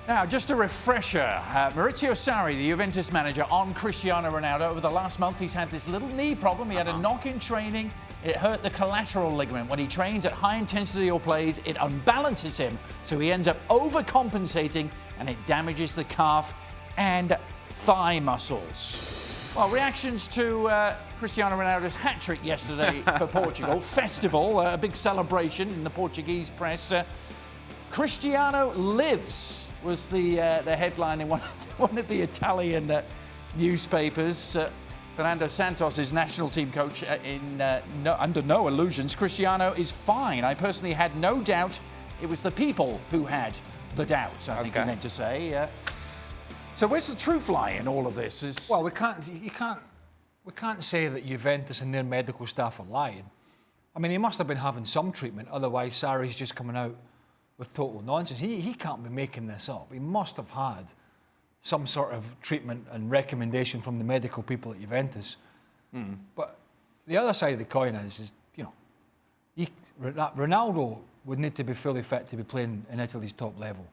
Now, just a refresher. Maurizio Sarri, the Juventus manager, on Cristiano Ronaldo. Over the last month, he's had this little knee problem. He had a knock in training. It hurt the collateral ligament. When he trains at high intensity or plays, it unbalances him. So he ends up overcompensating and it damages the calf and thigh muscles. Well, reactions to Cristiano Ronaldo's hat-trick yesterday for Portugal. Festival, a big celebration in the Portuguese press. Cristiano lives was the headline in one of the Italian newspapers. Fernando Santos is national team coach under no illusions. Cristiano is fine. I personally had no doubt. It was the people who had the doubts, I think he meant to say. So where's the truth lie in all of this? Well, we can't say that Juventus and their medical staff are lying. I mean, he must have been having some treatment, otherwise Sarri's just coming out with total nonsense. He can't be making this up. He must have had some sort of treatment and recommendation from the medical people at Juventus. But the other side of the coin is Ronaldo would need to be fully fit to be playing in Italy's top level.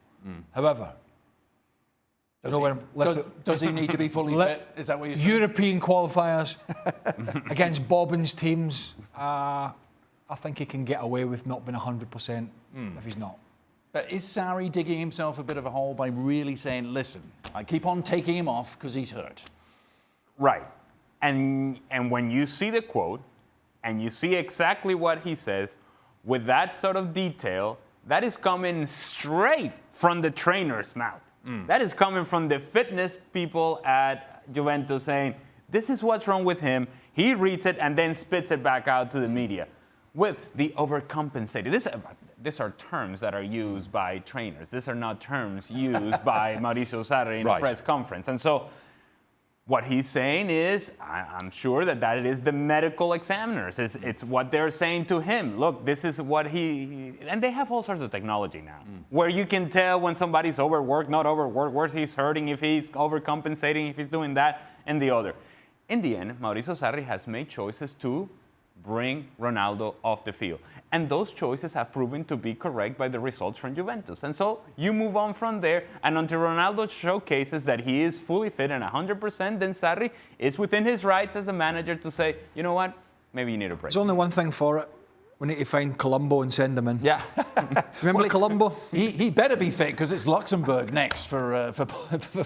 However, does he need to be fully fit? Is that what you're saying? European qualifiers against Bobbin's teams, I think he can get away with not being 100% if he's not. But is Sarri digging himself a bit of a hole by really saying, listen, I keep on taking him off because he's hurt? Right. And when you see the quote and you see exactly what he says, with that sort of detail, that is coming straight from the trainer's mouth. That is coming from the fitness people at Juventus saying, this is what's wrong with him. He reads it and then spits it back out to the media with the overcompensated. These are terms that are used by trainers. These are not terms used by Maurizio Sarri in a press conference. And so what he's saying is, I'm sure that it is the medical examiners. It's what they're saying to him. Look, this is what and they have all sorts of technology now, where you can tell when somebody's overworked, not overworked, where he's hurting, if he's overcompensating, if he's doing that and the other. In the end, Maurizio Sarri has made choices to bring Ronaldo off the field. And those choices have proven to be correct by the results from Juventus. And so you move on from there, and until Ronaldo showcases that he is fully fit and 100%, then Sarri is within his rights as a manager to say, you know what, maybe you need a break. There's only one thing for it. We need to find Colombo and send him in. Yeah. Remember Colombo? He better be fit because it's Luxembourg next for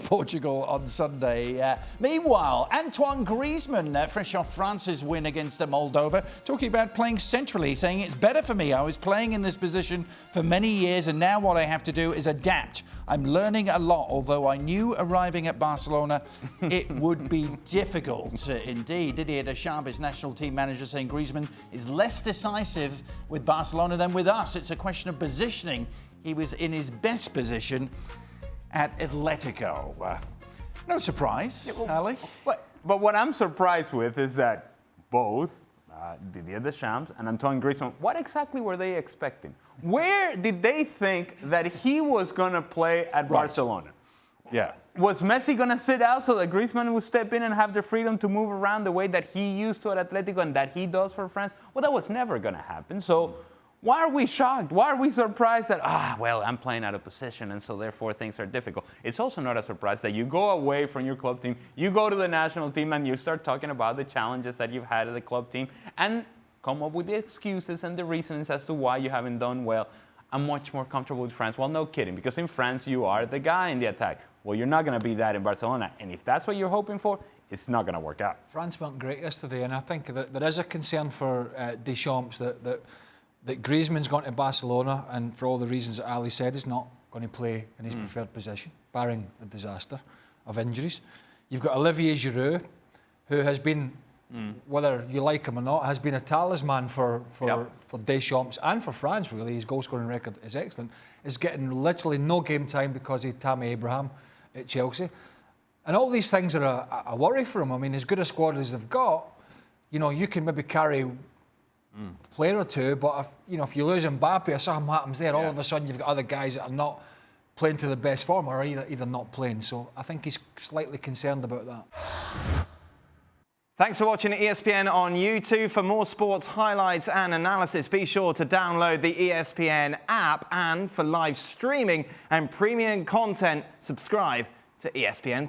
Portugal on Sunday. Meanwhile, Antoine Griezmann, fresh off France's win against Moldova, talking about playing centrally, saying it's better for me. I was playing in this position for many years and now what I have to do is adapt. I'm learning a lot, although I knew arriving at Barcelona it would be difficult. Indeed, Didier Deschamps, his national team manager, saying Griezmann is less decisive with Barcelona than with us. It's a question of positioning. He was in his best position at Atletico. No surprise, Ali. But what I'm surprised with is that both Didier Deschamps and Antoine Griezmann, what exactly were they expecting? Where did they think that he was going to play at Barcelona? Yeah. Was Messi going to sit out so that Griezmann would step in and have the freedom to move around the way that he used to at Atletico and that he does for France? Well, that was never going to happen. So why are we shocked? Why are we surprised that, I'm playing out of position and so therefore things are difficult? It's also not a surprise that you go away from your club team, you go to the national team and you start talking about the challenges that you've had at the club team and come up with the excuses and the reasons as to why you haven't done well. I'm much more comfortable with France. Well, no kidding, because in France you are the guy in the attack. Well, you're not going to be that in Barcelona. And if that's what you're hoping for, it's not going to work out. France weren't great yesterday, and I think that there is a concern for Deschamps that Griezmann's gone to Barcelona, and for all the reasons that Ali said, is not going to play in his preferred position, barring a disaster of injuries. You've got Olivier Giroud, who has been, whether you like him or not, has been a talisman for Deschamps and for France, really. His goal-scoring record is excellent. Is getting literally no game time because of Tammy Abraham at Chelsea. And all these things are a worry for him. I mean, as good a squad as they've got, you can maybe carry a player or two, but if you lose Mbappe or something happens there, all of a sudden you've got other guys that are not playing to the best form or either not playing. So I think he's slightly concerned about that. Thanks for watching ESPN on YouTube. For more sports highlights and analysis, be sure to download the ESPN app. And for live streaming and premium content, subscribe to ESPN+.